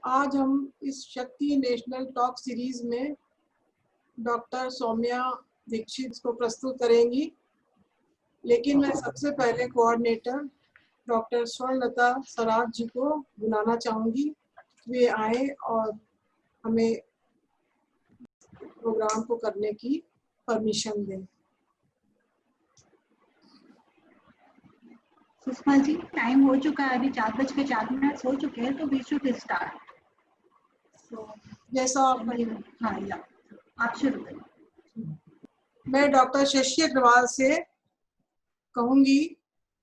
आज हम इस शक्ति नेशनल टॉक सीरीज में डॉक्टर सौम्या दीक्षित को प्रस्तुत करेंगी, लेकिन मैं सबसे पहले कोऑर्डिनेटर डॉक्टर स्वर्णलता सराज जी को बुलाना चाहूँगी। वे आए और हमें प्रोग्राम को करने की परमिशन दें। सुषमा जी, टाइम हो चुका है, अभी 4:04 हो चुके हैं, तो वी शुड स्टार्ट। जैसा आप हाँ, या आप शुरू करें। मैं डॉक्टर शशि अग्रवाल से कहूँगी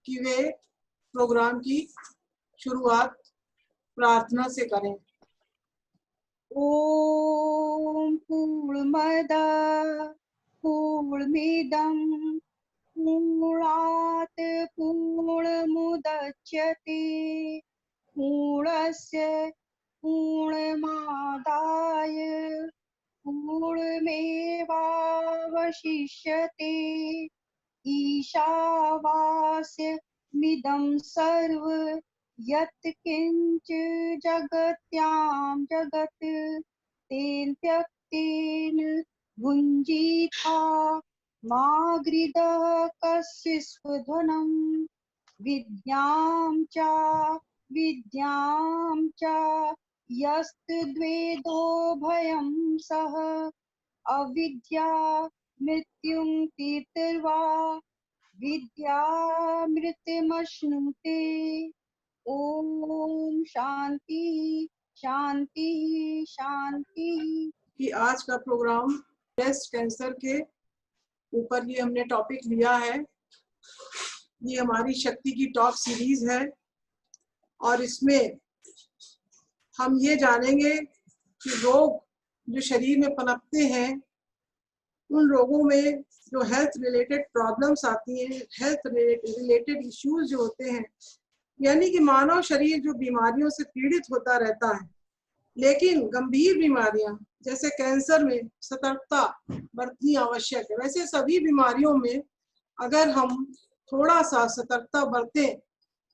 कि वे प्रोग्राम की शुरुआत प्रार्थना से करें। ओम पूर्णमद पूर्णमिदं पूर्णात् पूर्णमुदच्यते पूर्णस्य पूर्णमादाय पूर्णमेवावशिष्यते ईशावास्यमिदं सर्व यत् किंच जगत्यां जगत् तेन त्यक्तेन भुञ्जीथा मा गृधः कस्य स्वधनं विद्यां च यस्तद्वेदो भयं सः अविद्या मृत्युं तीर्तिर्वा विद्यामृतमश्नुते। ओम शांति शांति शांति। कि आज का प्रोग्राम ब्रेस्ट कैंसर के ऊपर ही हमने टॉपिक लिया है। ये हमारी शक्ति की टॉक सीरीज है और इसमें हम ये जानेंगे कि रोग जो शरीर में पनपते हैं, उन रोगों में जो हेल्थ रिलेटेड प्रॉब्लम्स आती हैं, हेल्थ रिलेटेड इश्यूज जो होते हैं, यानी कि मानव शरीर जो बीमारियों से पीड़ित होता रहता है, लेकिन गंभीर बीमारियां जैसे कैंसर में सतर्कता बरतनी आवश्यक है। वैसे सभी बीमारियों में अगर हम थोड़ा सा सतर्कता बरतें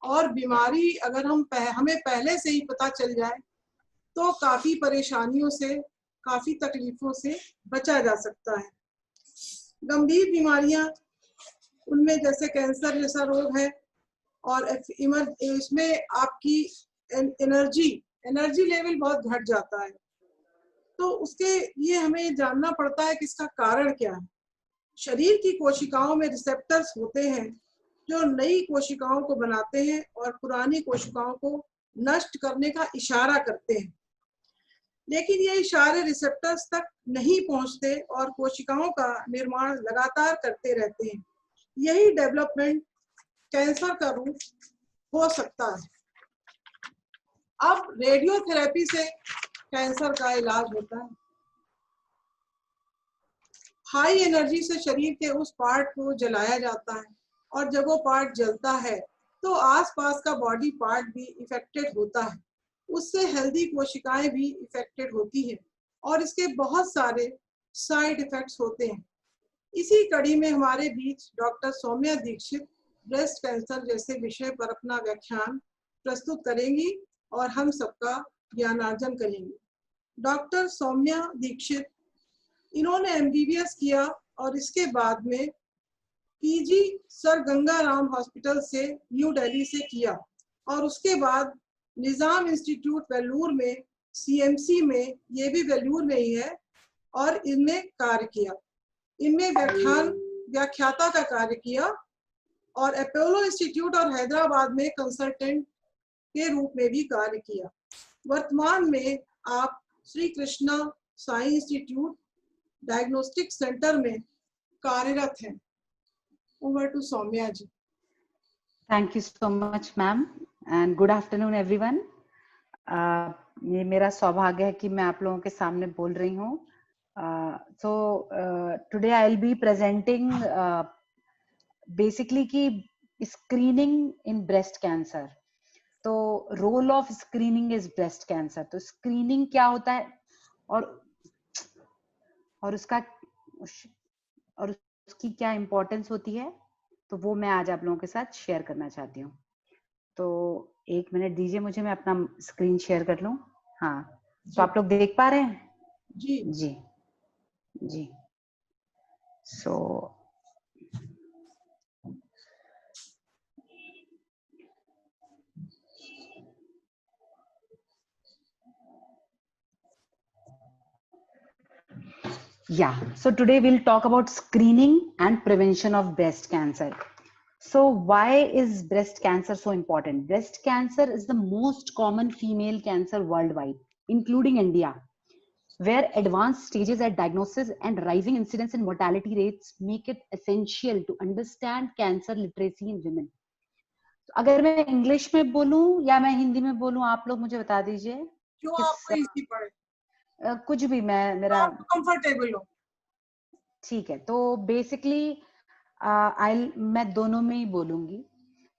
और बीमारी अगर हमें पहले से ही पता चल जाए तो काफी परेशानियों से, काफी तकलीफों से बचा जा सकता है। गंभीर बीमारियां उनमें जैसे कैंसर जैसा रोग है और इसमें आपकी एनर्जी लेवल बहुत घट जाता है, तो उसके लिए हमें जानना पड़ता है कि इसका कारण क्या है। शरीर की कोशिकाओं में रिसेप्टर्स होते हैं जो नई कोशिकाओं को बनाते हैं और पुरानी कोशिकाओं को नष्ट करने का इशारा करते हैं, लेकिन ये इशारे रिसेप्टर्स तक नहीं पहुंचते और कोशिकाओं का निर्माण लगातार करते रहते हैं। यही डेवलपमेंट कैंसर का रूप हो सकता है। अब रेडियोथेरेपी से कैंसर का इलाज होता है। हाई एनर्जी से शरीर के उस पार्ट को जलाया जाता है और जब वो पार्ट जलता है तो आसपास का बॉडी पार्ट भी इफेक्टेड होता है। उससे हेल्दी कोशिकाएं भी इफेक्टेड होती हैं और इसके बहुत सारे साइड इफेक्ट्स होते हैं। इसी कड़ी में हमारे बीच doctor Saumya Dixit breast cancer जैसे विषय पर अपना व्याख्यान प्रस्तुत करेंगी और हम सबका ज्ञानार्जन करेंगी। डॉक्टर सौम्या दीक्षित, इन्होंने MBBS किया और इसके बाद में PG सर गंगाराम हॉस्पिटल से न्यू दिल्ली से किया और उसके बाद निजाम इंस्टीट्यूट वेल्लूर में CMC में, ये भी वेल्लूर में ही है, और इनमें कार्य किया। इनमें व्याख्याता का कार्य किया और अपोलो इंस्टीट्यूट और हैदराबाद में कंसल्टेंट के रूप में भी कार्य किया। वर्तमान में आप Shri Krishna Sai institute diagnostic centre में कार्यरत हैं। Over to Saumya ji. Thank you so much, ma'am, and good afternoon, everyone. ये मेरा सौभाग्य है कि मैं आप लोगों के सामने बोल रही हूँ। So today I'll be presenting basically कि screening in breast cancer. तो role of screening is breast cancer. तो screening क्या होता है और उसकी क्या इम्पोर्टेंस होती है, तो वो मैं आज आप लोगों के साथ शेयर करना चाहती हूँ। तो एक मिनट दीजिए मुझे, मैं अपना स्क्रीन शेयर कर लूँ। हाँ, तो जी आप लोग देख पा रहे हैं? जी जी जी। सो yeah, so today we'll talk about screening and prevention of breast cancer. So why is breast cancer so important? Breast cancer is the most common female cancer worldwide, including India, where advanced stages at diagnosis and rising incidence and mortality rates make it essential to understand cancer literacy in women. अगर मैं English में बोलूं या मैं हिंदी में बोलूं, आप लोग मुझे बता दीजिए। जो किस आपको इजी पड़े, कुछ भी, मैं जो मेरा आप कंफर्टेबल हो। ठीक है। तो बेसिकली मैं दोनों में ही बोलूंगी।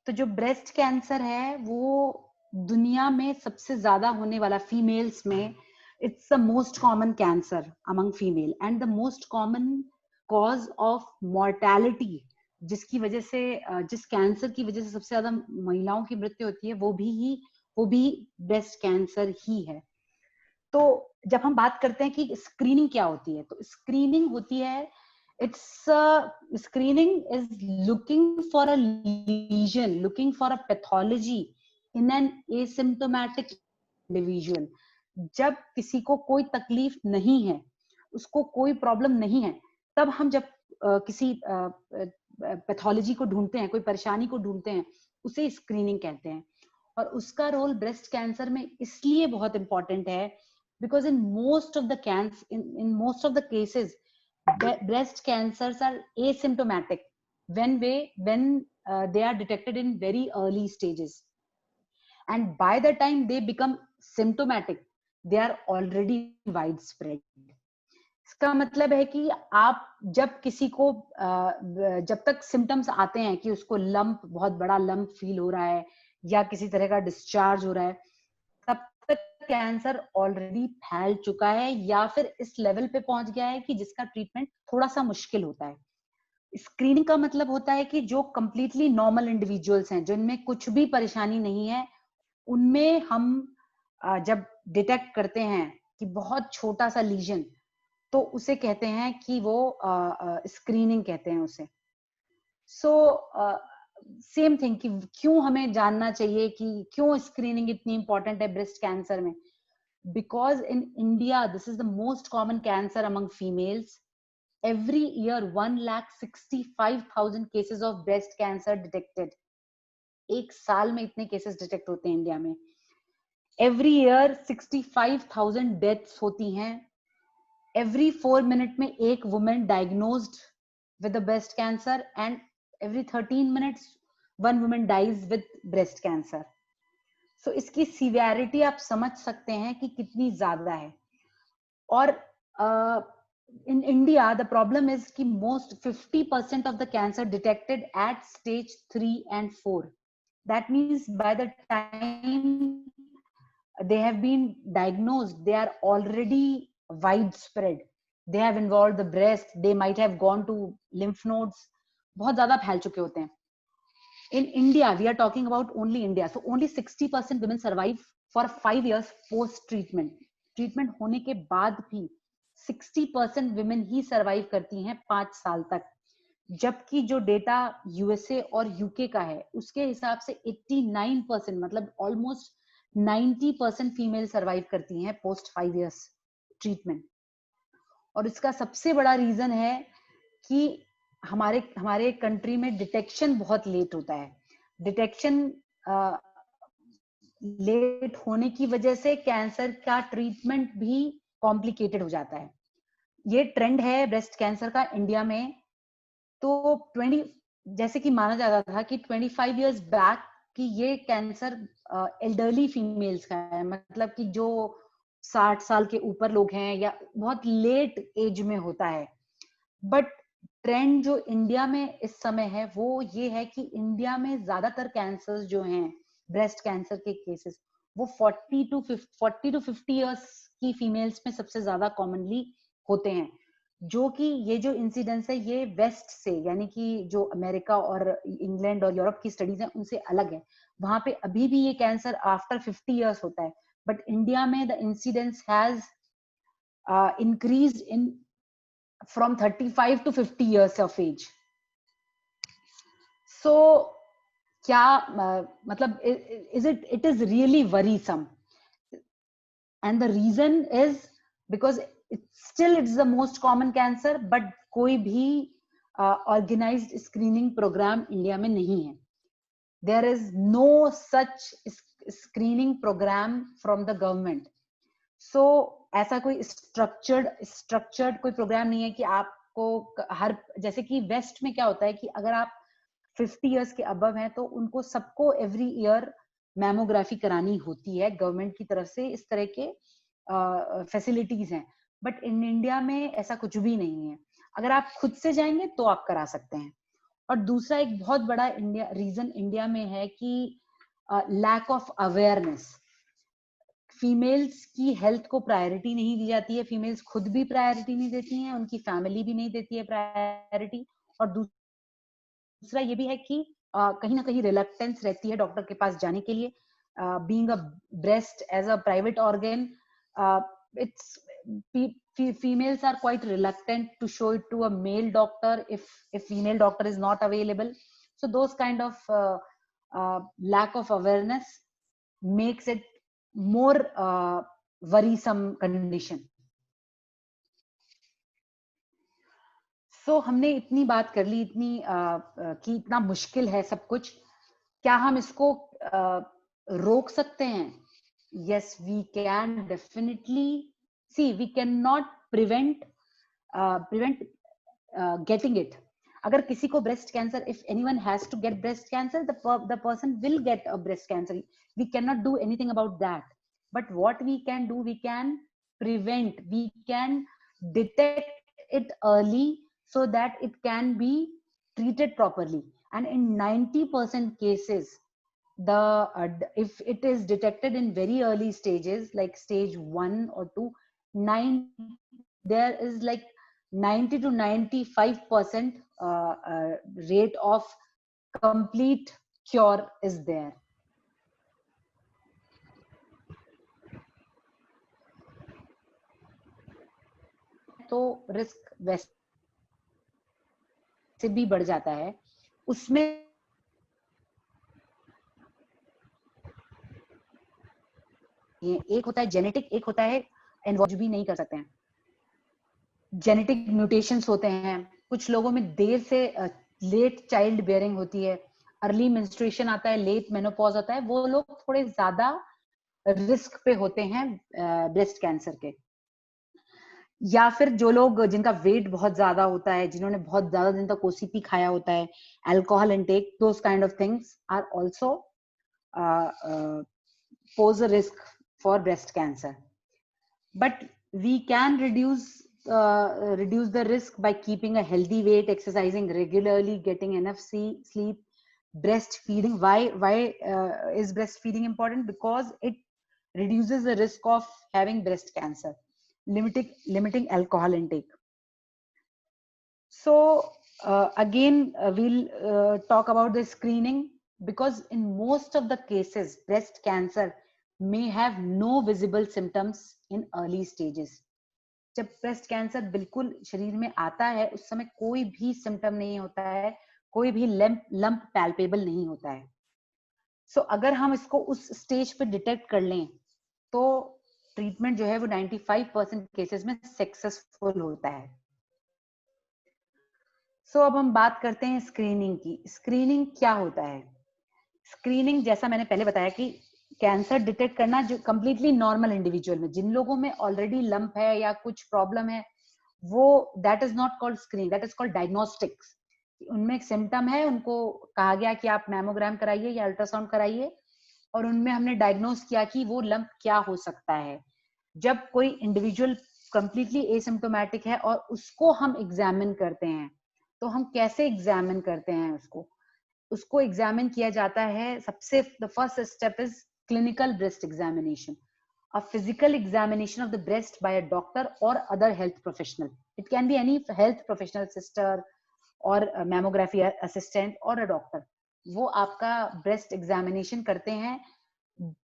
तो जो ब्रेस्ट कैंसर है वो दुनिया में सबसे ज्यादा होने वाला फीमेल्स में, it's the most common cancer among female and the most common cause of mortality, जिसकी वजह से जिस कैंसर की वजह से सबसे ज्यादा महिलाओं की मृत्यु होती है वो भी ब्रेस्ट कैंसर ही है। तो जब हम बात करते हैं कि स्क्रीनिंग क्या होती है, तो स्क्रीनिंग होती है, screening is looking for a lesion, looking for a pathology in an asymptomatic individual. जब किसी को कोई तकलीफ नहीं है, उसको कोई प्रॉब्लम नहीं है, तब हम जब किसी पैथोलॉजी को ढूंढते हैं, कोई परेशानी को ढूंढते हैं, उसे स्क्रीनिंग कहते हैं। और उसका रोल ब्रेस्ट कैंसर में इसलिए बहुत इंपॉर्टेंट है because in most of the cases breast cancers are asymptomatic when they are detected in very early stages, and by the time they become symptomatic they are already widespread. इसका मतलब है कि आप जब किसी को जब तक सिम्टम्स आते हैं कि उसको लंप, बहुत बड़ा लंप फील हो रहा है या किसी तरह का डिस्चार्ज हो रहा है, तब तक कैंसर ऑलरेडी फैल चुका है या फिर इस लेवल पे पहुंच गया है कि जिसका ट्रीटमेंट थोड़ा सा मुश्किल होता है। स्क्रीनिंग का मतलब होता है कि जो कंप्लीटली नॉर्मल इंडिविजुअल्स हैं, जिनमें कुछ भी परेशानी नहीं है, उनमें हम जब डिटेक्ट करते हैं कि बहुत छोटा सा लीजन, तो उसे कहते हैं कि वो स्क्रीनिंग कहते हैं उसे। सो सेम थिंग कि क्यों हमें जानना चाहिए कि क्यों स्क्रीनिंग इतनी इंपॉर्टेंट है ब्रेस्ट कैंसर में। Because in India this is the most common cancer among females. Every year 1,65,000 cases of breast cancer detected. एक साल में इतने केसेस डिटेक्ट होते हैं इंडिया में। एवरी ईयर 65,000 डेथ्स होती हैं। एवरी 4 मिनट में एक women diagnosed with the breast cancer, and every 13 minutes one woman dies with breast cancer. So इसकी सीवियरिटी आप समझ सकते हैं कि कितनी ज्यादा है। और in India the problem is कि most 50% of the cancer detected at stage 3 and 4. That means by the time they have been diagnosed they are already widespread. They have involved the breast, they might have gone to lymph nodes, बहुत ज्यादा फैल चुके होते हैं। In India, we are talking about only India, so only 60% women survive for 5 years post treatment. Treatment होने के बाद भी 60% women ही सर्वाइव करती हैं 5 साल तक, जबकि जो डेटा यूएसए और यूके का है उसके हिसाब से 89%, मतलब ऑलमोस्ट 90% फीमेल सर्वाइव करती हैं पोस्ट 5 years ट्रीटमेंट। और इसका सबसे बड़ा रीजन है कि हमारे कंट्री में डिटेक्शन बहुत लेट होता है। डिटेक्शन लेट होने की वजह से कैंसर का ट्रीटमेंट भी कॉम्प्लिकेटेड हो जाता है। ये ट्रेंड है ब्रेस्ट कैंसर का इंडिया में। तो 20 जैसे कि माना जाता था कि 25 इयर्स बैक कि ये कैंसर एल्डरली फीमेल्स का है, मतलब कि जो 60 साल के ऊपर लोग हैं या बहुत लेट एज में होता है। बट ट्रेंड जो इंडिया में इस समय है वो ये है कि इंडिया में ज्यादातर कैंसर्स जो हैं, ब्रेस्ट कैंसर के केसेस, वो 40 to 50 इयर्स की फीमेल्स में सबसे ज्यादा कॉमनली होते हैं। जो कि ये जो इंसिडेंस है ये वेस्ट से, यानी कि जो अमेरिका और इंग्लैंड और यूरोप की स्टडीज हैं उनसे अलग है। वहां पे अभी भी ये कैंसर आफ्टर 50 इयर्स होता है, but India में the incidence has increased in from 35 to 50 years of age. So क्या मतलब it is really worrisome, and the reason is because it's the most common cancer, but कोई भी organized screening program India में नहीं है. There is no such screening program from the government. So ऐसा कोई structured कोई program नहीं है कि आपको हर, जैसे कि वेस्ट में क्या होता है कि अगर आप 50 years के above हैं तो उनको सबको every year मैमोग्राफी करानी होती है गवर्नमेंट की तरफ से. इस तरह के फैसिलिटीज हैं, बट इन इंडिया में ऐसा कुछ भी नहीं है. अगर आप खुद से जाएंगे तो आप करा सकते हैं. और दूसरा एक बहुत बड़ा रीजन इंडिया में है कि लैक ऑफ अवेयरनेस. फीमेल्स की हेल्थ को प्रायोरिटी नहीं दी जाती है. फीमेल्स खुद भी प्रायोरिटी नहीं देती हैं, उनकी फैमिली भी नहीं देती है प्रायोरिटी. और दूसरा ये भी है कि कहीं ना कहीं रिलक्टेंस रहती है डॉक्टर के पास जाने के लिए. Being a breast as a private organ, it's females are quite reluctant to show it to a male doctor if female doctor is not available. So those kind of lack of awareness makes it more worrisome condition. So हमने इतनी बात कर ली, इतनी कि इतना मुश्किल है सब कुछ. क्या हम इसको रोक सकते हैं? Yes, we can definitely. See, we cannot prevent getting it. अगर किसी को breast cancer, if anyone has to get breast cancer, the person will get a breast cancer. We cannot do anything about that. But what we can do, we can prevent. We can detect it early so that it can be treated properly. And in 90% cases, if it is detected in very early stages, like stage 1 or 2, there is like 90 to 95% rate of complete cure is there. तो risk वैसे भी बढ़ जाता है. उसमें एक होता है जेनेटिक, एक होता है एनवॉज भी नहीं कर सकते हैं. जेनेटिक म्यूटेशंस होते हैं. कुछ लोगों में देर से लेट चाइल्ड बेयरिंग होती है, अर्ली मेंस्ट्रुएशन आता है, लेट मेनोपॉज आता है. वो लोग थोड़े ज्यादा रिस्क पे होते हैं ब्रेस्ट कैंसर के. या फिर जो लोग जिनका वेट बहुत ज्यादा होता है, जिन्होंने बहुत ज्यादा दिन तक ओसीपी खाया होता है, alcohol intake, those kind of things are also pose a risk for breast cancer. But we can reduce the risk by keeping a healthy weight, exercising regularly, getting enough sleep, breastfeeding. Why is breastfeeding important? Because it reduces the risk of having breast cancer. Limiting alcohol intake. So again we'll talk about the screening, because in most of the cases breast cancer may have no visible symptoms in early stages. जब breast cancer बिल्कुल शरीर में आता है उस समय कोई भी सिम्टम नहीं होता है, कोई भी लंप पैल्पेबल नहीं होता है. सो अगर हम इसको उस स्टेज पे डिटेक्ट कर लें तो ट्रीटमेंट जो है वो 95% केसेस में सक्सेसफुल होता है. सो अब हम बात करते हैं स्क्रीनिंग की. स्क्रीनिंग क्या होता है? स्क्रीनिंग जैसा मैंने पहले बताया कि कैंसर डिटेक्ट करना जो कंप्लीटली नॉर्मल इंडिविजुअल में, जिन लोगों में ऑलरेडी लंप है या कुछ प्रॉब्लम है, वो that is not called screening, that is called diagnostics. उनमें एक सिम्टम है, उनको कहा गया कि आप मैमोग्राम कराइए या अल्ट्रासाउंड कराइए, और उनमें हमने डायग्नोस किया कि वो लंप क्या हो सकता है. जब कोई इंडिविजुअल कंप्लीटली एसिम्प्टोमेटिक है और उसको हम एग्जामिन करते हैं, तो हम कैसे एग्जामिन करते हैं उसको एग्जामिन किया जाता है. सबसे the first step is clinical breast examination, a physical examination of the breast by a doctor or other health professional. It can be any health professional, sister or a mammography assistant or a doctor. वो आपका breast examination करते हैं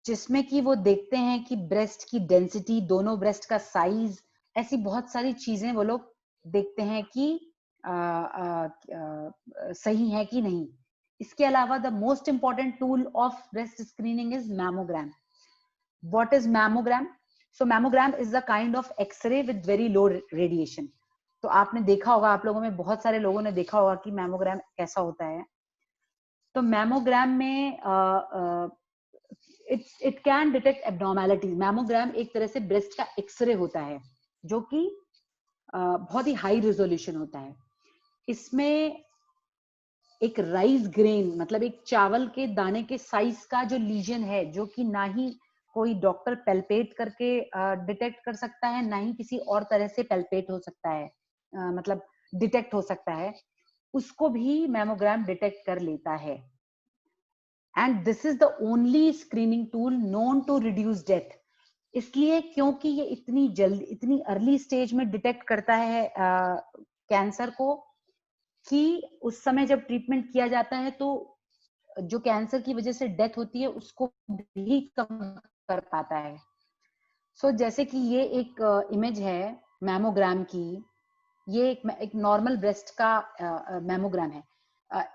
जिसमें कि वो देखते हैं कि ब्रेस्ट की डेंसिटी, दोनों ब्रेस्ट का साइज, ऐसी बहुत सारी चीजें वो लोग देखते हैं कि सही है कि नहीं। इसके अलावा the most important tool of breast screening is mammogram. What is mammogram? So mammogram is a kind of X-ray with very low radiation. तो आपने देखा होगा, आप लोगों में बहुत सारे लोगों ने देखा होगा कि मैमोग्राम कैसा होता है. तो मैमोग्राम में इट कैन डिटेक्ट एब्नॉर्मैलिटीज. मैमोग्राम एक तरह से ब्रेस्ट का एक्सरे होता है जो कि बहुत ही हाई रेजोल्यूशन होता है. इसमें एक राइस ग्रेन, मतलब एक चावल के दाने के साइज का जो लीजन है, जो कि ना ही कोई डॉक्टर पैल्पेट करके डिटेक्ट कर सकता है, ना ही किसी और तरह से पैल्पेट हो सकता है, मतलब डिटेक्ट हो सकता है, उसको भी मैमोग्राम डिटेक्ट कर लेता है. And this is the only screening tool known to reduce death. इसलिए क्योंकि ये इतनी जल्दी, इतनी अर्ली स्टेज में डिटेक्ट करता है कैंसर को, कि उस समय जब ट्रीटमेंट किया जाता है तो जो कैंसर की वजह से डेथ होती है उसको भी कम कर पाता है. सो जैसे कि ये एक इमेज है मैमोग्राम की. ये एक नॉर्मल ब्रेस्ट का मैमोग्राम है.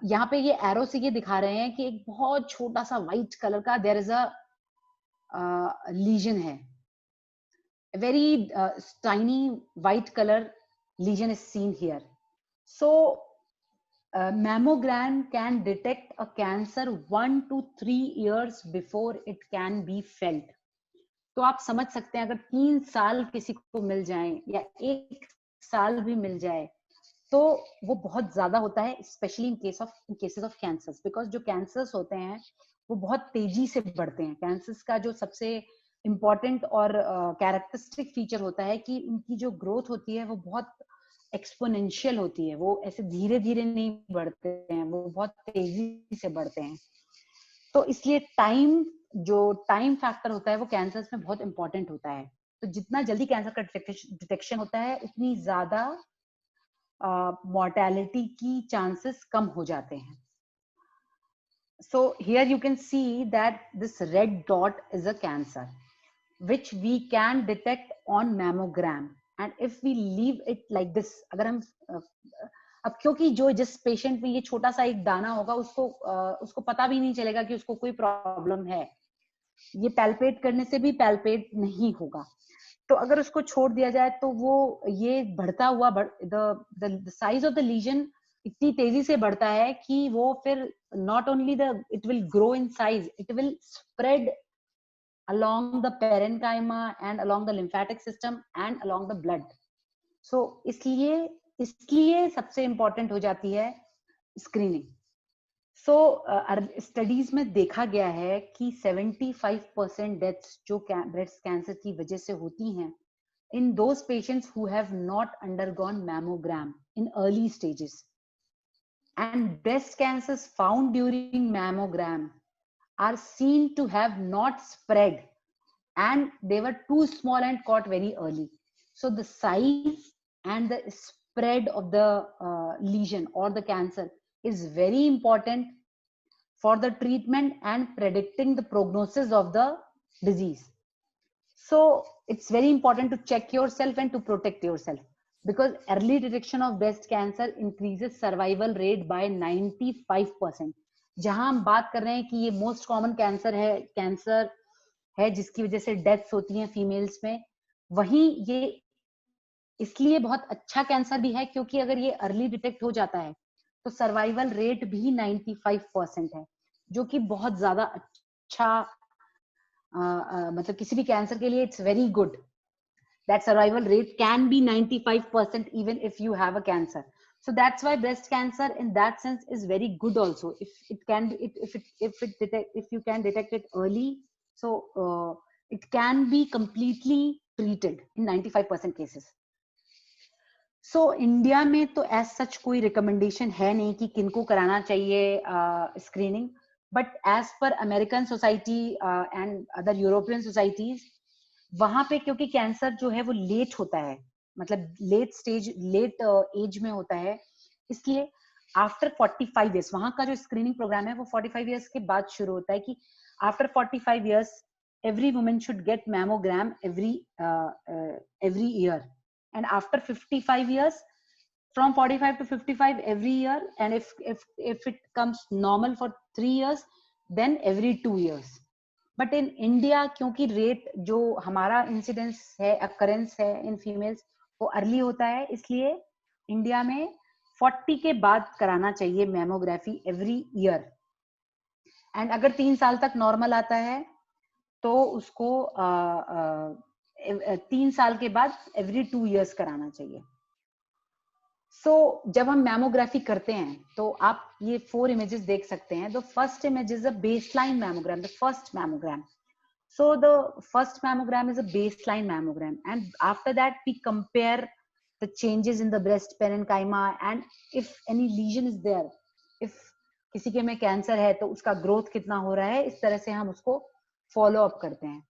यहाँ पे ये एरो से ये दिखा रहे हैं कि एक बहुत छोटा सा व्हाइट कलर का देयर इज अ लीजन है. Very tiny white colour lesion is seen here. So mammogram can detect a cancer 1 to 3 years before it can be felt. तो आप समझ सकते हैं, अगर 3 साल किसी को मिल जाए या 1 साल भी मिल जाए तो वो बहुत ज्यादा होता है, specially in cases of cancers. Because जो कैंसर्स होते हैं वो बहुत तेजी से बढ़ते हैं. कैंसर्स का जो सबसे इम्पोर्टेंट और कैरेक्टरिस्टिक फीचर होता है कि उनकी जो ग्रोथ होती है वो बहुत एक्सपोनेंशियल होती है. वो ऐसे धीरे धीरे नहीं बढ़ते हैं, वो बहुत तेजी से बढ़ते हैं. तो इसलिए जो टाइम फैक्टर होता है वो कैंसर्स में बहुत इंपॉर्टेंट होता है. तो जितना जल्दी कैंसर का डिटेक्शन होता है उतनी ज्यादा मॉर्टेलिटी की चांसेस कम हो जाते हैं. So here you can see that this red dot is a cancer which we can detect on mammogram. And if we leave it like this, अगर हम अब क्योंकि जिस पेशेंट में ये छोटा सा एक दाना होगा उसको पता भी नहीं चलेगा कि उसको कोई प्रॉब्लम है. ये पैल्पेट करने से भी पैल्पेट नहीं होगा. तो अगर उसको छोड़ दिया जाए तो वो ये बढ़ता हुआ the size of the lesion इतनी तेजी से बढ़ता है कि वो फिर not only it will grow in size, it will spread along the parenchyma and along the lymphatic system and along the blood. So इसलिए सबसे important हो जाती है स्क्रीनिंग. सो स्टडीज में देखा गया है कि 75% डेथ्स जो ब्रेस्ट कैंसर की वजह से होती हैं in those patients who have not undergone mammogram in early stages. And breast cancers found during mammogram are seen to have not spread and they were too small and caught very early. So the size and the spread of the lesion or the cancer is very important for the treatment and predicting the prognosis of the disease. So it's very important to check yourself and to protect yourself, because early detection of breast cancer increases survival rate by 95%. जहां हम बात कर रहे हैं कि ये most common cancer है जिसकी वजह से डेथ्स होती हैं फीमेल्स में, वहीं ये इसलिए बहुत अच्छा कैंसर भी है क्योंकि अगर ये अर्ली डिटेक्ट हो जाता है तो सर्वाइवल रेट भी 95% है, जो कि बहुत ज्यादा अच्छा मतलब किसी भी कैंसर के लिए it's very good. That survival rate can be 95% even if you have a cancer. So that's why breast cancer in that sense is very good also. If you can detect it early, so it can be completely treated in 95% cases. So India में तो as such कोई recommendation है नहीं कि किनको कराना चाहिए screening, but as per American society and other European societies, वहां पे क्योंकि कैंसर जो है वो लेट होता है, मतलब लेट एज में होता है, इसलिए आफ्टर 45 इयर्स वहां का जो स्क्रीनिंग प्रोग्राम है वो 45 इयर्स के बाद शुरू होता है कि after 45 years every woman should get mammogram every year, and after 55 years, from 45 to 55 every year, and if it comes normal for 3 years, then every 2 years. But in India क्योंकि rate जो हमारा incidence है, occurrence है in females वो early होता है, इसलिए India में 40 के बाद कराना चाहिए मैमोग्राफी एवरी ईयर। एंड अगर 3 साल तक नॉर्मल आता है तो उसको 3 साल के बाद एवरी 2 इयर्स कराना चाहिए। जब हम मैमोग्राफी करते हैं तो आप ये 4 इमेजेस देख सकते हैं। The first image is a baseline mammogram, the first mammogram. So the first mammogram is a baseline mammogram, and after that we compare the changes in the breast parenchyma, and if any lesion is there, if किसी के में cancer है तो उसका growth कितना हो रहा है, इस तरह से हम उसको फॉलो अप करते हैं।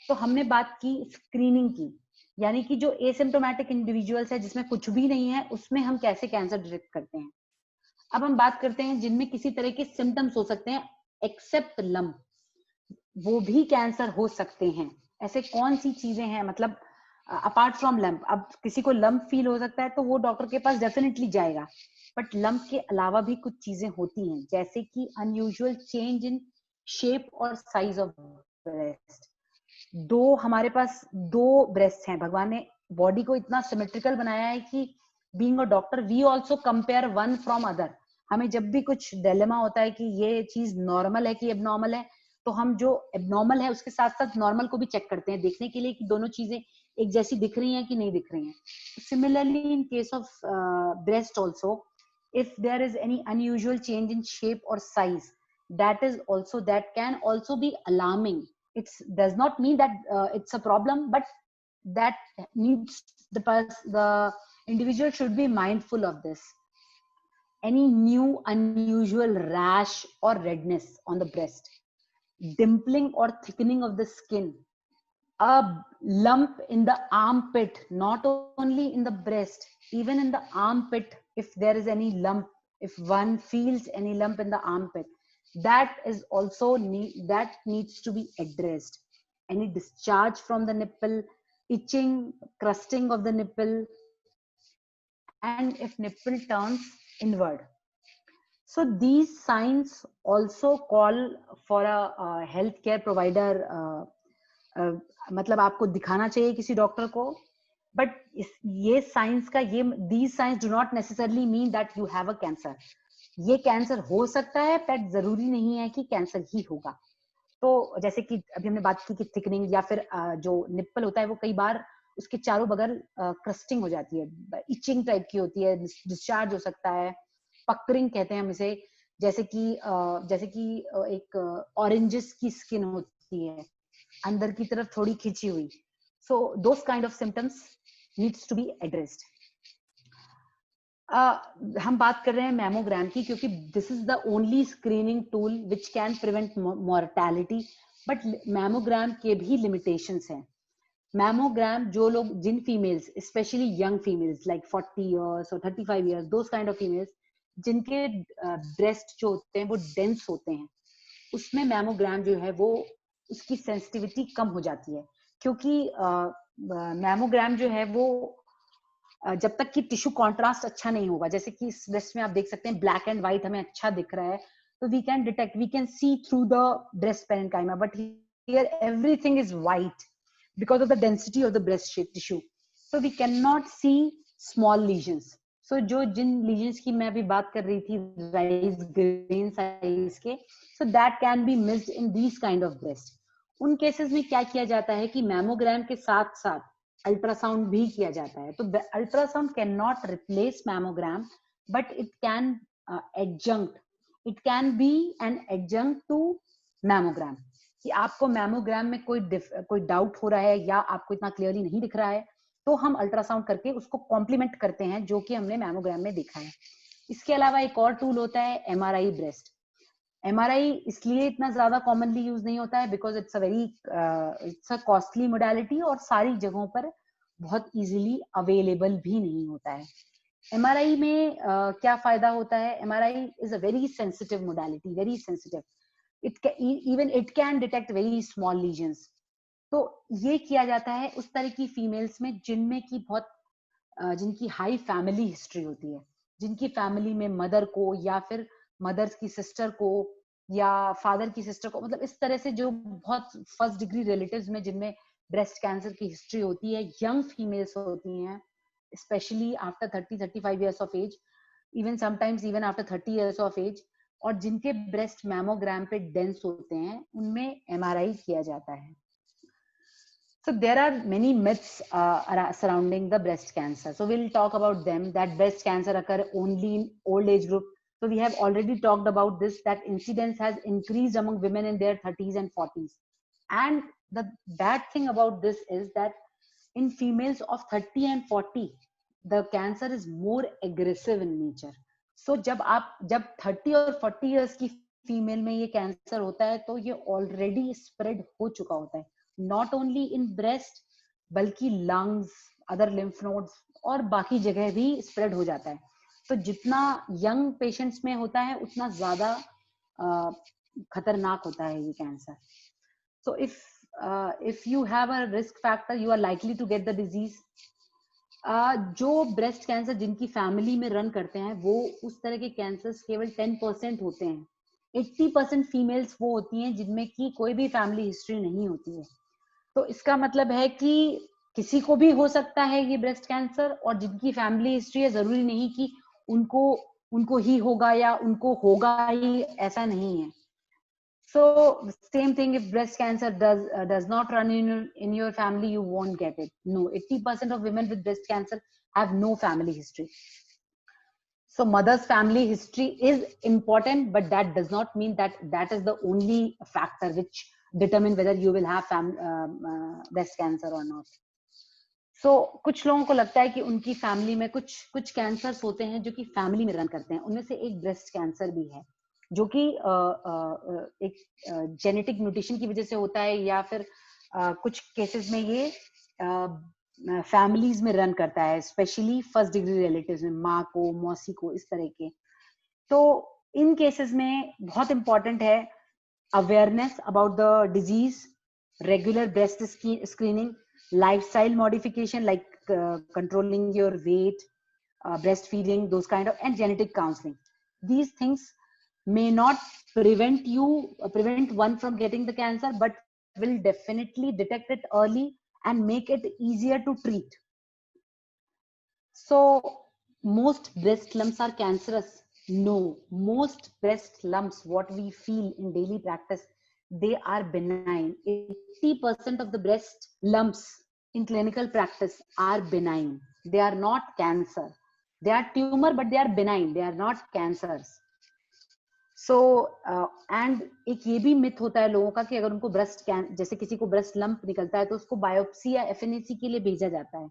तो हमने बात की स्क्रीनिंग की, यानी कि जो एसिम्प्टोमेटिक इंडिविजुअल्स है जिसमें कुछ भी नहीं है, उसमें हम कैसे कैंसर डिटेक्ट करते हैं। अब हम बात करते हैं जिनमें किसी तरह के सिम्टम्स हो सकते हैं एक्सेप्ट लम्प, वो भी कैंसर हो सकते हैं। ऐसे कौन सी चीजें हैं, मतलब अपार्ट फ्रॉम लम्प। अब किसी को लम्प फील हो सकता है तो वो डॉक्टर के पास डेफिनेटली जाएगा, बट लम्प के अलावा भी कुछ चीजें होती हैं, जैसे कि अनयूजुअल चेंज इन शेप और साइज ऑफ ब्रेस्ट। हमारे पास 2 ब्रेस्ट हैं, भगवान ने बॉडी को इतना सिमेट्रिकल बनाया है कि being a doctor V also compare one from other. हमें जब भी कुछ डिलेमा होता है कि ये चीज नॉर्मल है कि एबनॉर्मल है, तो हम जो एबनॉर्मल है उसके साथ साथ नॉर्मल को भी चेक करते हैं, देखने के लिए कि दोनों चीजें एक जैसी दिख रही हैं कि नहीं दिख रही हैं। Similarly in case of breast also, if there is any unusual change in shape or size, that can also be alarming. It does not mean that it's a problem, but that needs the individual should be mindful of this. Any new unusual rash or redness on the breast, dimpling or thickening of the skin, a lump in the armpit, not only in the breast, even in the armpit, if there is any lump, if one feels any lump in the armpit, that is also that needs to be addressed. Any discharge from the nipple, itching, crusting of the nipple, and if nipple turns inward. So these signs also call for a healthcare provider, मतलब आपको दिखाना चाहिए किसी doctor को। But ये science का these signs do not necessarily mean that you have a cancer. ये cancer हो सकता है, बट जरूरी नहीं है कि कैंसर ही होगा। तो जैसे कि अभी हमने बात की कि थिकनिंग या फिर जो निप्पल होता है वो कई बार उसके चारों बगल क्रस्टिंग हो जाती है, इचिंग टाइप की होती है, डिस्चार्ज हो सकता है, पकरिंग कहते हैं हम इसे, जैसे कि एक ऑरेंजेस की स्किन होती है अंदर की तरफ थोड़ी खिंची हुई। So those kind of symptoms needs to be addressed. हम बात कर रहे हैं मैमोग्राम की, क्योंकि this is the only screening tool which can prevent mortality, but mammogram के भी लिमिटेशंस हैं। मैमोग्राम जिन females, specially young females like 40 years और 35 years, those kind of females जिनके ब्रेस्ट जो होते हैं वो डेंस होते हैं, उसमें मैमोग्राम जो है वो उसकी सेंसिटिविटी कम हो जाती है, क्योंकि मैमोग्राम जो है वो जब तक कि टिश्यू कॉन्ट्रास्ट अच्छा नहीं होगा, जैसे कि इस ब्रेस्ट में आप देख सकते हैं ब्लैक एंड व्हाइट हमें अच्छा दिख रहा है, तो we can see through the breast parenchyma, but here everything is white because of the density of the breast tissue, so we cannot see small lesions. So Jin lesions की मैं अभी बात कर रही थी, rice grain size के, so that can be missed in these kind of breast. उन cases में क्या किया जाता है कि मैमोग्राम के साथ साथ अल्ट्रासाउंड भी किया जाता है। तो ultrasound can not replace mammogram, but it can be an adjunct to mammogram. कि आपको मैमोग्राम में कोई डाउट हो रहा है या आपको इतना क्लियरली नहीं दिख रहा है, तो हम अल्ट्रासाउंड करके उसको कॉम्प्लीमेंट करते हैं, जो कि हमने मैमोग्राम में देखा है। इसके अलावा एक और टूल होता है एमआरआई ब्रेस्ट। एमआरआई इसलिए इतना ज्यादा कॉमनली यूज नहीं होता है because it's a costly modality और सारी जगहों पर बहुत इजीली अवेलेबल भी नहीं होता है। एमआरआई में क्या फायदा होता है? MRI is a very sensitive modality, very sensitive. even it can detect very small lesions. तो ये किया जाता है उस तरह की फीमेल्स में जिनमें की बहुत जिनकी हाई फैमिली हिस्ट्री होती है, जिनकी फैमिली में मदर को या फिर मदर की सिस्टर को या फादर की सिस्टर को, मतलब इस तरह से जो बहुत फर्स्ट डिग्री रिलेटिव्स में जिनमें ब्रेस्ट कैंसर की हिस्ट्री होती है, यंग फीमेल्स होती हैं, specially after 30-35 years of age, even sometimes even after 30 years of age, और जिनके ब्रेस्ट मैमोग्राम पे डेंस होते हैं उनमें MRI किया जाता है. So there are many myths surrounding the breast cancer. So we'll talk about them, that breast cancer occur only in old age group. So we have already talked about this, that incidence has increased among women in their 30s and 40s. And the bad thing about this is that in females of 30 and 40, the cancer is more aggressive in nature. So जब 30 और 40 years की female में ये cancer होता है तो ये already spread हो चुका होता है, नॉट ओनली इन ब्रेस्ट बल्कि लंग्स, अदर लिम्फ नोड्स और बाकी जगह भी स्प्रेड हो जाता है. तो जितना यंग पेशेंट्स में होता है उतना ज्यादा खतरनाक होता है ये cancer. So if you have a risk factor you are likely to get the disease. जो ब्रेस्ट कैंसर जिनकी फैमिली में रन करते हैं वो उस तरह के कैंसर्स केवल 10% होते हैं. 80% फीमेल्स वो होती हैं जिनमें की कोई भी फैमिली हिस्ट्री नहीं होती है. तो इसका मतलब है कि किसी को भी हो सकता है ये ब्रेस्ट कैंसर, और जिनकी फैमिली हिस्ट्री है जरूरी नहीं कि उनको ही होगा या उनको होगा ही, ऐसा नहीं है. So same thing, if breast cancer does not run in your family, you won't get it. No, 80% of women with breast cancer have no family history. So mother's family history is important, but that does not mean that is the only factor which determine whether you will have breast cancer or not. So कुछ लोगों को लगता है कि उनकी family में कुछ cancers होते हैं जो कि फैमिली में रन करते हैं. उनमें से एक ब्रेस्ट कैंसर भी है जो कि एक जेनेटिक म्यूटेशन की वजह से होता है, या फिर कुछ केसेस में ये फैमिलीज में रन करता है, स्पेशली फर्स्ट डिग्री रिलेटिव्स में, माँ को, मौसी को, इस तरह के. तो इन केसेस में बहुत इंपॉर्टेंट है awareness about the disease, regular breast screening, lifestyle modification like controlling your weight, breast feeding, those kind of, and genetic counseling. These things may not prevent one from getting the cancer, but will definitely detect it early and make it easier to treat. So most breast lumps are cancerous? No, most breast lumps, what we feel in daily practice, they are benign. 80% of the breast lumps in clinical practice are benign. They are not cancer. They are tumor, but they are benign. They are not cancers. So and एक ये भी myth होता है लोगों का कि अगर उनको जैसे किसी को ब्रेस्ट लंप निकलता है तो उसको बायोप्सी या FNAC के लिए भेजा जाता है,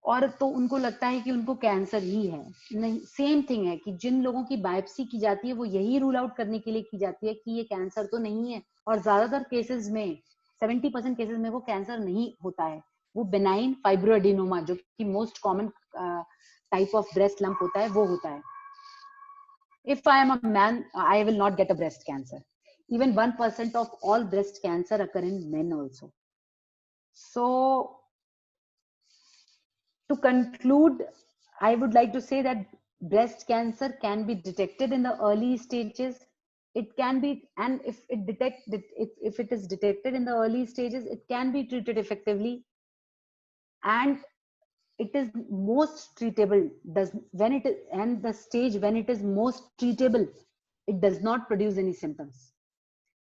और तो उनको लगता है कि उनको कैंसर ही है. नहीं, सेम थिंग है कि जिन लोगों की बायोप्सी की जाती है वो यही रूल आउट करने के लिए की जाती है कि ये कैंसर तो नहीं है, और ज्यादातर केसेस में 70% केसेस में वो कैंसर नहीं होता है, वो बेनाइन फाइब्रोएडिनोमा जो कि most common type of breast lump होता है वो होता है. If I am a man, I will not get a breast cancer. Even 1% of all breast cancer occur in men also. So to conclude, I would like to say that breast cancer can be detected in the early stages. It can be, and if it is detected in the early stages, it can be treated effectively, and it is most treatable and the stage when it is most treatable, it does not produce any symptoms.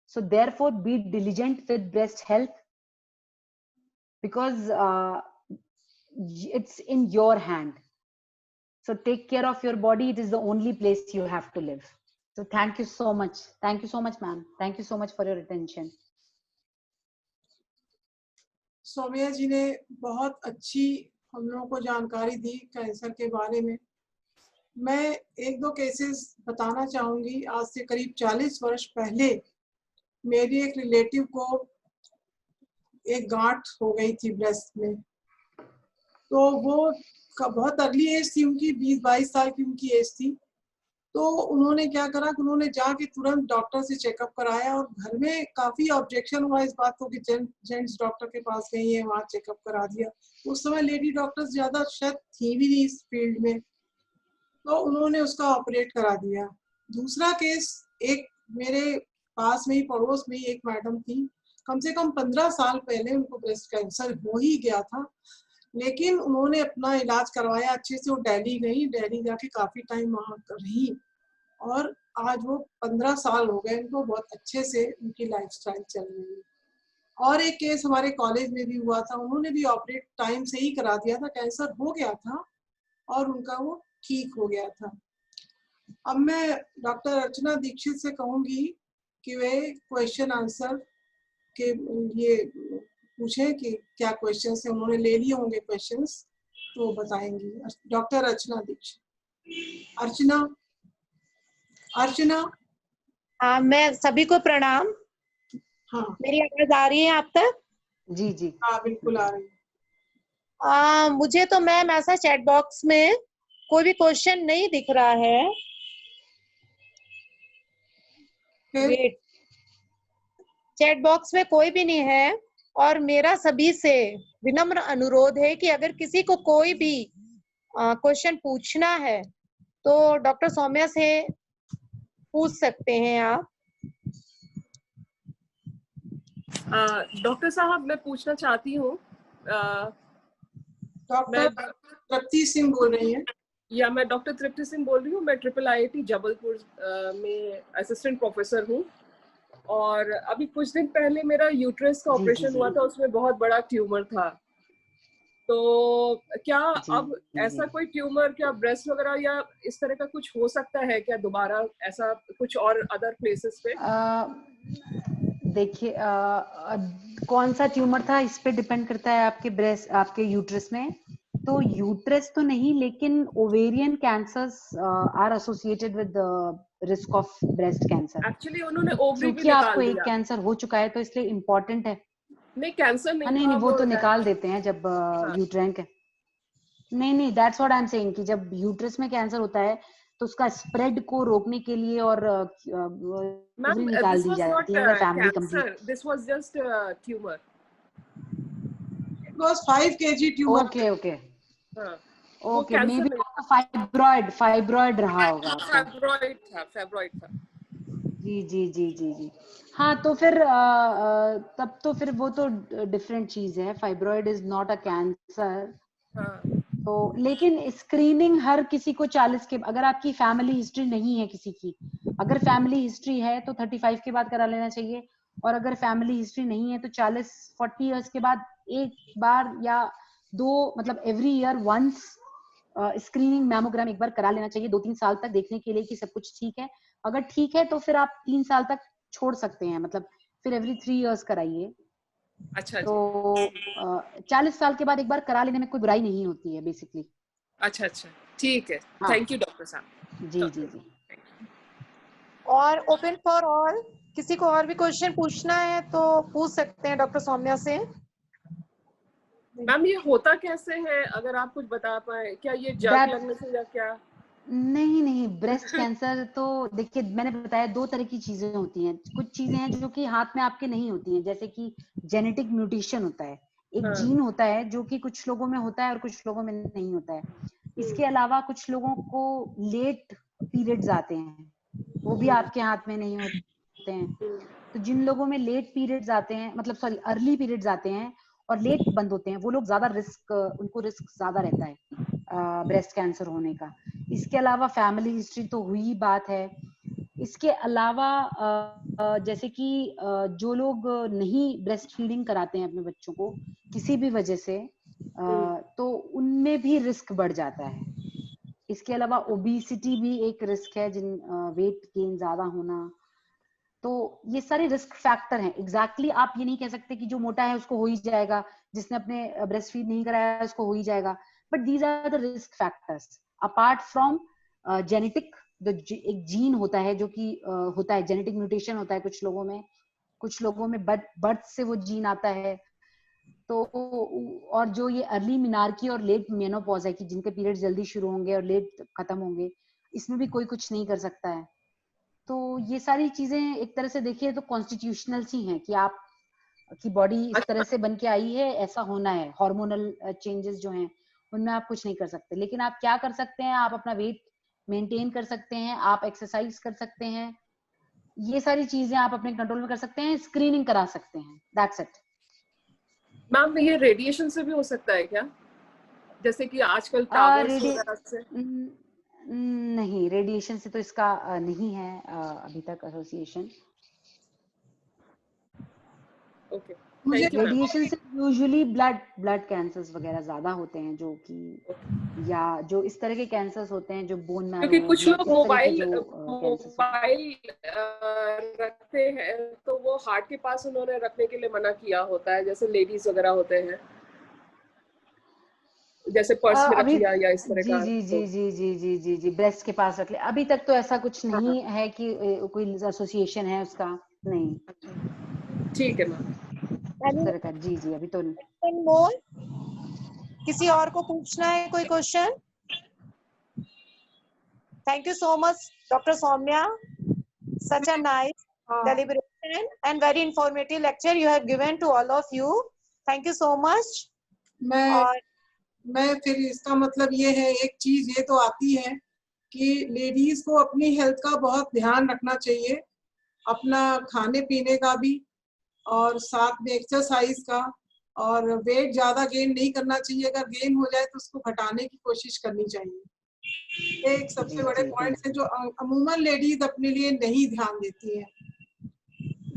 So therefore be diligent with breast health, because it's in your hand. So take care of your body. It is the only place you have to live. So thank you so much. Thank you so much, ma'am. Thank you so much for your attention. Saumya जी ने बहुत अच्छी हम लोगों को जानकारी दी cancer के बारे में. मैं एक दो केसेस बताना चाहूंगी. आज से करीब 40 वर्ष पहले मेरी एक रिलेटिव को एक गांठ हो गई थी ब्रेस्ट में. तो वो बहुत अर्ली एज थी उनकी, 20-22 साल की उनकी एज थी. तो उन्होंने क्या करा कि उन्होंने जाके तुरंत डॉक्टर से चेकअप कराया, और घर में काफी ऑब्जेक्शन हुआ इस बात को कि जेंट्स डॉक्टर के पास गई है, वहाँ चेकअप करा दिया। उस समय लेडी डॉक्टर्स ज्यादा शायद थी भी नहीं इस फील्ड में, तो उन्होंने उसका ऑपरेट करा दिया। दूसरा केस, एक मेरे पास में ही पड़ोस में ही एक मैडम थी, कम से कम 15 साल पहले उनको ब्रेस्ट कैंसर हो ही गया था, लेकिन उन्होंने अपना इलाज करवाया अच्छे से। वो दिल्ली गई, दिल्ली जाके काफी टाइम वहाँ रही, और आज वो 15 साल हो गए उनको, बहुत अच्छे से उनकी लाइफस्टाइल चल रही है। और एक केस हमारे कॉलेज में भी हुआ था, उन्होंने भी ऑपरेट टाइम से ही करा दिया था, कैंसर हो गया था और उनका वो ठीक हो गया था। अब मैं डॉक्टर अर्चना दीक्षित से कहूंगी कि वे क्वेश्चन आंसर के लिए पूछें कि क्या क्वेश्चंस है, उन्होंने ले लिए होंगे क्वेश्चंस, तो बताएंगी। डॉक्टर अर्चना दीक्षित। अर्चना, अर्चना। हाँ, मैं सभी को प्रणाम। हाँ मेरी आवाज आ रही है आप तक? जी जी। हाँ, बिल्कुल आ रही है। मुझे तो मैम ऐसा चैट बॉक्स में कोई भी क्वेश्चन नहीं दिख रहा है। फिर वेट, चैट बॉक्स में कोई भी नहीं है, और मेरा सभी से विनम्र अनुरोध है कि अगर किसी को कोई भी क्वेश्चन पूछना है तो डॉक्टर सौम्या से पूछ सकते हैं आप। डॉक्टर साहब, मैं पूछना चाहती हूँ, डॉक्टर तृप्ति सिंह बोल रही हैं? मैं डॉक्टर तृप्ति सिंह बोल रही हूँ। मैं IIIT जबलपुर में असिस्टेंट प्रोफेसर हूँ, और अभी कुछ दिन पहले मेरा यूट्रस का ऑपरेशन हुआ था, उसमें बहुत बड़ा ट्यूमर था। तो क्या अब ऐसा कोई ट्यूमर, क्या ब्रेस्ट वगैरह या इस तरह का कुछ हो सकता है क्या दोबारा, ऐसा कुछ और अदर प्लेसेस पे? देखिए, कौन सा ट्यूमर था इस पे डिपेंड करता है आपके ब्रेस्ट, आपके यूट्रस में। तो यूट्रस तो नहीं, लेकिन ovarian cancers are associated with risk of breast cancer. Actually उन्होंने ओवरी भी क्योंकि निकाल आपको एक दिया। कैंसर हो चुका है तो इसलिए इम्पोर्टेंट है। नहीं, कैंसर नहीं नहीं था, नहीं, वो तो निकाल देते हैं जब यूट्राइन के। नहीं, that's what I am saying कि जब यूट्रस में कैंसर होता है तो उसका स्प्रेड को रोकने के लिए और ओवरी निकाल दी जाती है अगर family complete. This was just tumour. It was 5 kg tumour. Okay okay हाँ, ओके, मे बी फाइब्रॉइड रहा होगा आपका। फाइब्रॉइड था। जी जी जी जी जी। हाँ, तो फिर तब तो फिर वो तो डिफरेंट चीज है। Fibroid is not a cancer. हाँ। तो लेकिन स्क्रीनिंग हर किसी को 40 के, अगर आपकी फैमिली हिस्ट्री नहीं है किसी की, अगर फैमिली हिस्ट्री है तो 35 के बाद करा लेना चाहिए, और अगर फैमिली हिस्ट्री नहीं है तो 40 इयर्स के बाद एक बार या दो, मतलब every year once screening mammogram एक बार करा लेना चाहिए, 2-3 साल तक देखने के लिए कि सब कुछ ठीक है। अगर ठीक है तो फिर आप 3 साल तक छोड़ सकते हैं, मतलब फिर एवरी 3 इयर्स कराइए। अच्छा तो 40 साल के बाद एक बार करा लेने में कोई बुराई नहीं होती है बेसिकली। अच्छा, ठीक है। हाँ। थैंक यू डॉक्टर साहब। जी जी जी। और ओपन फॉर ऑल, किसी को और भी क्वेश्चन पूछना है तो पूछ सकते हैं डॉक्टर सौम्या से। मैम, ये होता कैसे है, अगर आप कुछ बता पाए? क्या ये जर्क लगने से या क्या? नहीं, ब्रेस्ट कैंसर तो देखिए, मैंने बताया 2 तरह की चीजें होती हैं। कुछ चीजें हैं जो कि हाथ में आपके नहीं होती हैं, जैसे कि जेनेटिक म्यूटेशन होता है, एक जीन होता है जो कि कुछ लोगों में होता है और कुछ लोगों में नहीं होता है। इसके अलावा कुछ लोगों को लेट पीरियड्स आते हैं, वो भी आपके हाथ में नहीं होते हैं। तो जिन लोगों में लेट पीरियड्स आते हैं, मतलब सॉरी अर्ली पीरियड्स आते हैं और लेट बंद होते हैं, वो लोग ज्यादा उनको रिस्क ज्यादा रहता है ब्रेस्ट कैंसर होने का। इसके अलावा फैमिली हिस्ट्री तो हुई बात है। इसके अलावा जैसे कि जो लोग नहीं ब्रेस्ट फीडिंग कराते हैं अपने बच्चों को किसी भी वजह से, तो उनमें भी रिस्क बढ़ जाता है। इसके अलावा ओबेसिटी भी एक रिस्क है, जिन वेट गेन ज्यादा होना। तो ये सारे रिस्क फैक्टर हैं। एग्जैक्टली आप ये नहीं कह सकते कि जो मोटा है उसको हो ही जाएगा, जिसने अपने ब्रेस्ट फीड नहीं कराया है उसको हो ही जाएगा, but these are the risk factors apart from genetic. एक जीन होता है जो कि होता है, जेनेटिक म्यूटेशन होता है कुछ लोगों में बर्थ से वो जीन आता है। तो और जो ये अर्ली मिनार्की और लेट मेनोपॉज है कि जिनके पीरियड जल्दी शुरू होंगे और लेट खत्म होंगे, इसमें भी कोई कुछ नहीं कर सकता है। तो ये सारी चीजें एक तरह से देखिए तो कॉन्स्टिट्यूशनल सी हैं कि आप की बॉडी इस तरह से बन के आई है, ऐसा होना है। हार्मोनल चेंजेस जो हैं उनमें आप कुछ नहीं कर सकते, लेकिन आप क्या कर सकते हैं, आप अपना वेट मेंटेन कर सकते हैं, आप एक्सरसाइज कर सकते हैं, ये सारी चीजें आप अपने कंट्रोल में कर सकते हैं, स्क्रीनिंग करा सकते हैं, दैट्स इट। मैम ये रेडिएशन से भी हो सकता है क्या, जैसे कि आजकल टावर्स वगैरह से? नहीं, रेडिएशन से तो इसका नहीं है अभी तक एसोसिएशन। ओके, रेडिएशन से यूजुअली ब्लड कैंसर्स वगैरह ज्यादा होते हैं, जो कि या जो इस तरह के कैंसर्स होते हैं जो बोन मैरो, क्योंकि कुछ लोग मोबाइल रखते हैं तो वो हार्ट के पास उन्होंने रखने के लिए मना किया होता है, जैसे लेडीज वगैरह होते हैं, जैसे पर्स में रख लिया या इस तरह का। जी, ब्रेस्ट के पास रख ले। अभी तक तो ऐसा कुछ नहीं है कि कोई एसोसिएशन है उसका, नहीं। ठीक है मैम। जी अभी तो किसी और को पूछना है कोई question? Thank you so much doctor Saumya, such a nice deliberation and very informative lecture you have given to all of you. Thank you so much. मैं फिर इसका मतलब ये है, एक चीज ये तो आती है कि लेडीज को अपनी हेल्थ का बहुत ध्यान रखना चाहिए, अपना खाने पीने का भी और साथ में एक्सरसाइज का, और वेट ज्यादा गेन नहीं करना चाहिए, अगर गेन हो जाए तो उसको घटाने की कोशिश करनी चाहिए। एक सबसे बड़े पॉइंट है जो अमूमन लेडीज अपने लिए नहीं ध्यान देती हैं।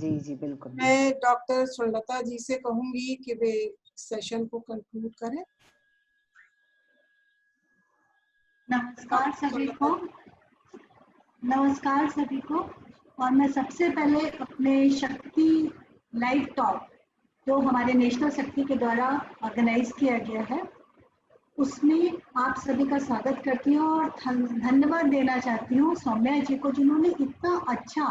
जी बिल्कुल। मैं डॉक्टर सुलता जी से कहूंगी कि वे सेशन को कंक्लूड करें। नमस्कार सभी को। और मैं सबसे पहले अपने शक्ति लाइव टॉक जो हमारे नेशनल शक्ति के द्वारा ऑर्गेनाइज किया गया है उसमें आप सभी का स्वागत करती हूँ और धन्यवाद देना चाहती हूँ सौम्या जी को, जिन्होंने इतना अच्छा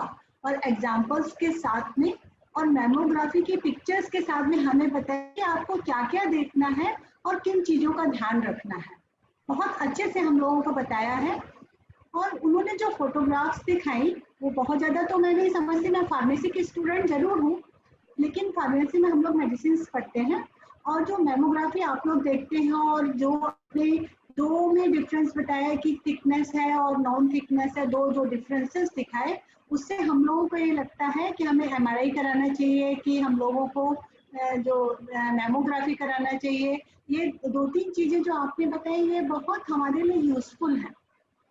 और एग्जाम्पल्स के साथ में और मेमोग्राफी की पिक्चर्स के साथ में हमें बताया कि आपको क्या क्या देखना है और किन चीज़ों का ध्यान रखना है। बहुत अच्छे से हम लोगों को बताया है। और उन्होंने जो फोटोग्राफ्स दिखाई वो बहुत ज़्यादा तो मैं नहीं समझती, मैं फार्मेसी की स्टूडेंट जरूर हूँ, लेकिन फार्मेसी में हम लोग मेडिसिन पढ़ते हैं, और जो मेमोग्राफी आप लोग देखते हैं और जो अपने दो में डिफरेंस बताया कि थिकनेस है और नॉन थिकनेस है, दो जो डिफरेंसेस दिखाए, उससे हम लोगों को ये लगता है कि हमें MRI कराना चाहिए, कि हम लोगों को जो मेमोग्राफी कराना चाहिए। ये दो तीन चीज़ें जो आपने बताई ये बहुत हमारे लिए यूजफुल है।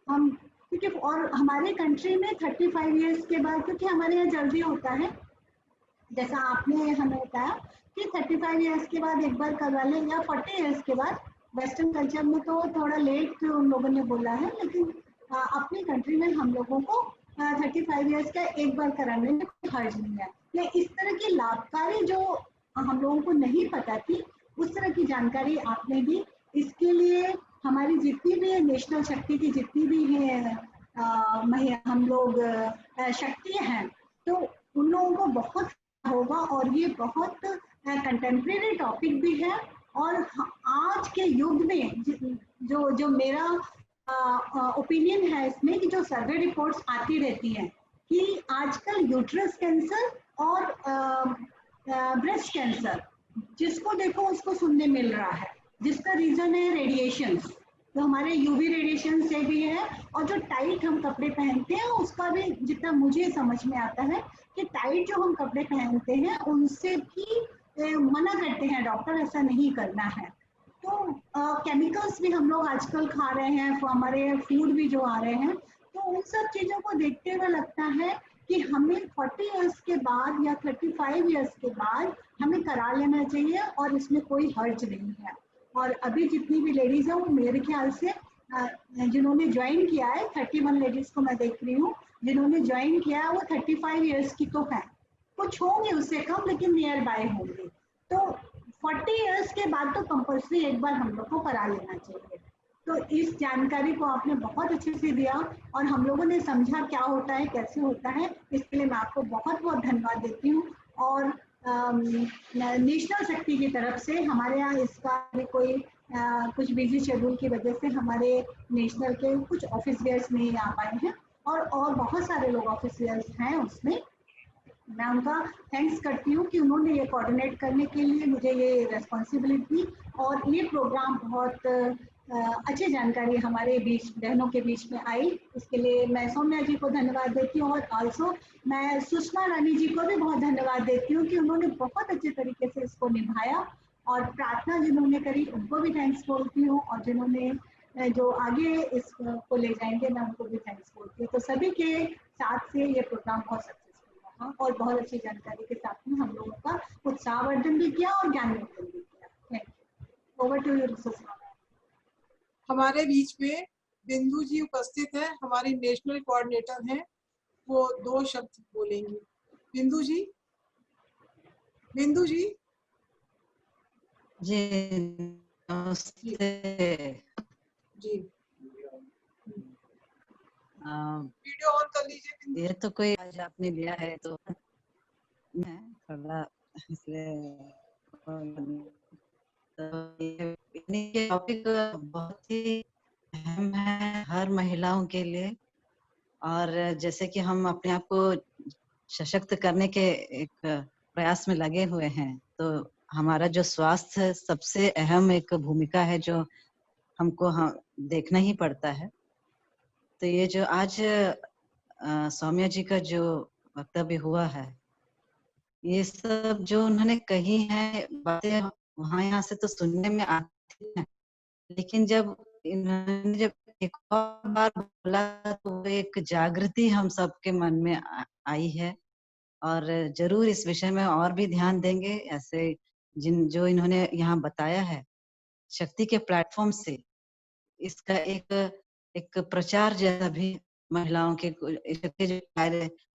हम क्योंकि और हमारे कंट्री में 35 इयर्स के बाद, क्योंकि हमारे यहाँ जल्दी होता है, जैसा आपने हमें बताया कि 35 इयर्स के बाद एक बार करवा लें या 40 इयर्स के बाद। वेस्टर्न कल्चर में तो थोड़ा लेट उन लोगों ने बोला है, लेकिन अपनी कंट्री में हम लोगों को 35 इयर्स का एक बार कराने में कोई हर्ज नहीं है। या इस तरह की लाभकारी जो हम लोगों को नहीं पता थी उस तरह की जानकारी आपने दी। इसके लिए हमारी जितनी भी नेशनल शक्ति की जितनी भी है हम लोग शक्ति हैं, तो उन लोगों को बहुत होगा। और ये बहुत कंटेम्प्रेरी टॉपिक भी है। और आज के युग में जो मेरा ओपिनियन है इसमें, कि जो सर्वे रिपोर्ट्स आती रहती हैं कि आजकल यूट्रस कैंसर और ब्रेस्ट कैंसर जिसको देखो उसको सुनने मिल रहा है, जिसका रीजन है रेडिएशंस। तो हमारे यूवी रेडिएशन से भी है, और जो टाइट हम कपड़े पहनते हैं उसका भी, जितना मुझे समझ में आता है कि टाइट जो हम कपड़े पहनते हैं उनसे भी मना करते हैं डॉक्टर, ऐसा नहीं करना है। तो केमिकल्स भी हम लोग आजकल खा रहे हैं, हमारे फूड भी जो आ रहे हैं, तो उन सब चीज़ों को देखते हुए लगता है कि हमें 40 इयर्स के बाद या 35 इयर्स के बाद हमें करा लेना चाहिए, और इसमें कोई हर्ज नहीं है। और अभी जितनी भी लेडीज हैं वो मेरे ख्याल से जिन्होंने ज्वाइन किया है, 31 लेडीज को मैं देख रही हूँ जिन्होंने ज्वाइन किया है, वो 35 इयर्स की तो है, कुछ होंगे उससे कम लेकिन नियर बाय होंगे। तो 40 इयर्स के बाद तो कंपल्सरी एक बार हम लोग को करा लेना चाहिए। तो इस जानकारी को आपने बहुत अच्छे से दिया और हम लोगों ने समझा क्या होता है, कैसे होता है। इसके लिए मैं आपको बहुत बहुत धन्यवाद देती हूँ। और नेशनल शक्ति की तरफ से हमारे यहाँ इसका भी कोई कुछ बिजी शेड्यूल की वजह से हमारे नेशनल के कुछ ऑफिसर्स नहीं आ पाए हैं और बहुत सारे लोग ऑफिसर्स हैं उसमें। मैं उनका थैंक्स करती हूँ कि उन्होंने ये कोऑर्डिनेट करने के लिए मुझे ये रिस्पॉन्सिबिलिटी और ये प्रोग्राम बहुत अच्छी जानकारी हमारे बीच बहनों के बीच में आई। इसके लिए मैं सौम्या जी को धन्यवाद देती हूँ और आल्सो मैं सुषमा रानी जी को भी बहुत धन्यवाद देती हूँ कि उन्होंने बहुत अच्छे तरीके से इसको निभाया और प्रार्थना जिन्होंने करी उनको भी थैंक्स बोलती हूँ और जिन्होंने जो आगे इसको ले जाएंगे मैं उनको भी थैंक्स बोलती हूँ। तो सभी के साथ से ये प्रोग्राम बहुत सक्सेसफुल रहा और बहुत अच्छी जानकारी के साथ में हम लोगों का उत्साहवर्धन भी किया और ज्ञानवर्धन भी किया। Thank you. Over to you Sushma. हमारे बीच में बिंदु जी उपस्थित है, हमारी नेशनल कोऑर्डिनेटर हैं, वो 2 शब्द बोलेंगी। बिंदु जी। बिंदु जी। जी नमस्ते जी। वीडियो ऑन कर लीजिए बिंदु। ये तो कोई आज आपने लिया है तो मैं थोड़ा इसलिए ये टॉपिक बहुत ही अहम है हर महिलाओं के लिए और जैसे कि हम अपने आप को सशक्त करने के एक प्रयास में लगे हुए हैं तो हमारा जो स्वास्थ्य सबसे अहम एक भूमिका है जो हमको देखना ही पड़ता है। तो ये जो आज सौम्या जी का जो वक्तव्य हुआ है ये सब जो उन्होंने कही है बातें वहाँ यहाँ से तो सुनने में आती है लेकिन जब इन्होंने जब एक और बार बोला तो वो एक जागृति हम सबके मन में आई है और जरूर इस विषय में और भी ध्यान देंगे। ऐसे जो इन्होंने यहाँ बताया है शक्ति के प्लेटफॉर्म से इसका एक प्रचार जैसा भी महिलाओं के जो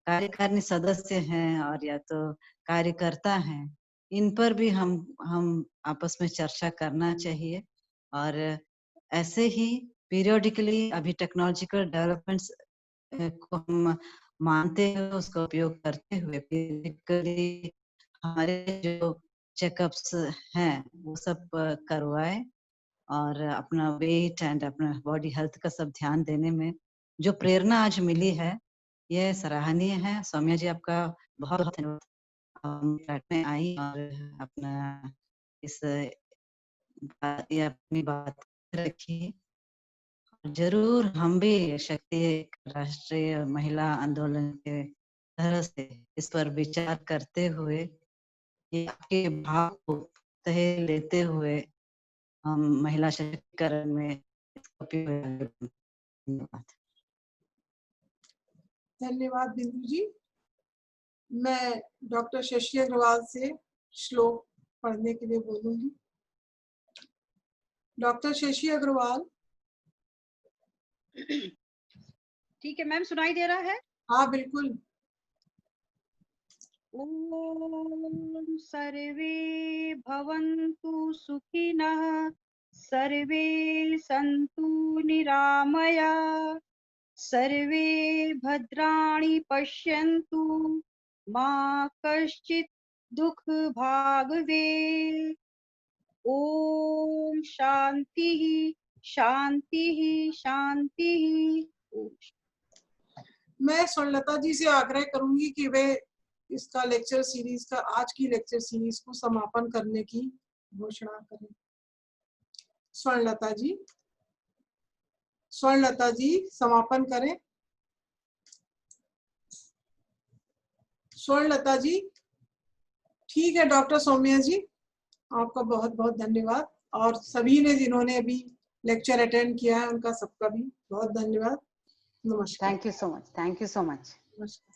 कार्यकारिणी सदस्य हैं और या तो कार्यकर्ता हैं इन पर भी हम आपस में चर्चा करना चाहिए और ऐसे ही पीरियोडिकली अभी टेक्नोलॉजिकल डेवलपमेंट्स को हम मानते हैं उसका उपयोग करते हुए पीरियोडिकली हमारे जो चेकअप्स हैं वो सब करवाए और अपना वेट एंड अपना बॉडी हेल्थ का सब ध्यान देने में जो प्रेरणा आज मिली है ये सराहनीय है। सौम्या जी आपका बहुत बहुत धन्यवाद में आई और अपना ये अपनी बात रखी। जरूर हम भी शक्ति राष्ट्रीय महिला आंदोलन के तरह से इस पर विचार करते हुए ये आपके भाव को तहे लेते हुए हम महिला सशक्तिकरण में धन्यवाद बिंदु जी। मैं डॉक्टर शशि अग्रवाल से श्लोक पढ़ने के लिए बोलूंगी। डॉक्टर शशि अग्रवाल। ठीक है मैम, सुनाई दे रहा है? हाँ बिल्कुल। ओम सर्वे भवन्तु सुखिनः सर्वे सन्तु निरामया सर्वे भद्राणि पश्यन्तु मा कश्चित् दुःख भाग् भवेत्। ओम शांतिः शांतिः शांतिः। मैं स्वर्णलता जी से आग्रह करूंगी कि वे इसका लेक्चर सीरीज का आज की लेक्चर सीरीज को समापन करने की घोषणा करें। स्वर्णलता जी। स्वर्णलता जी समापन करें। स्वर्णलता जी। ठीक है डॉक्टर सौम्या जी, आपका बहुत बहुत धन्यवाद और सभी ने जिन्होंने अभी लेक्चर अटेंड किया है उनका सबका भी बहुत धन्यवाद। नमस्कार। Thank you so much. Thank you so much. नमस्कार।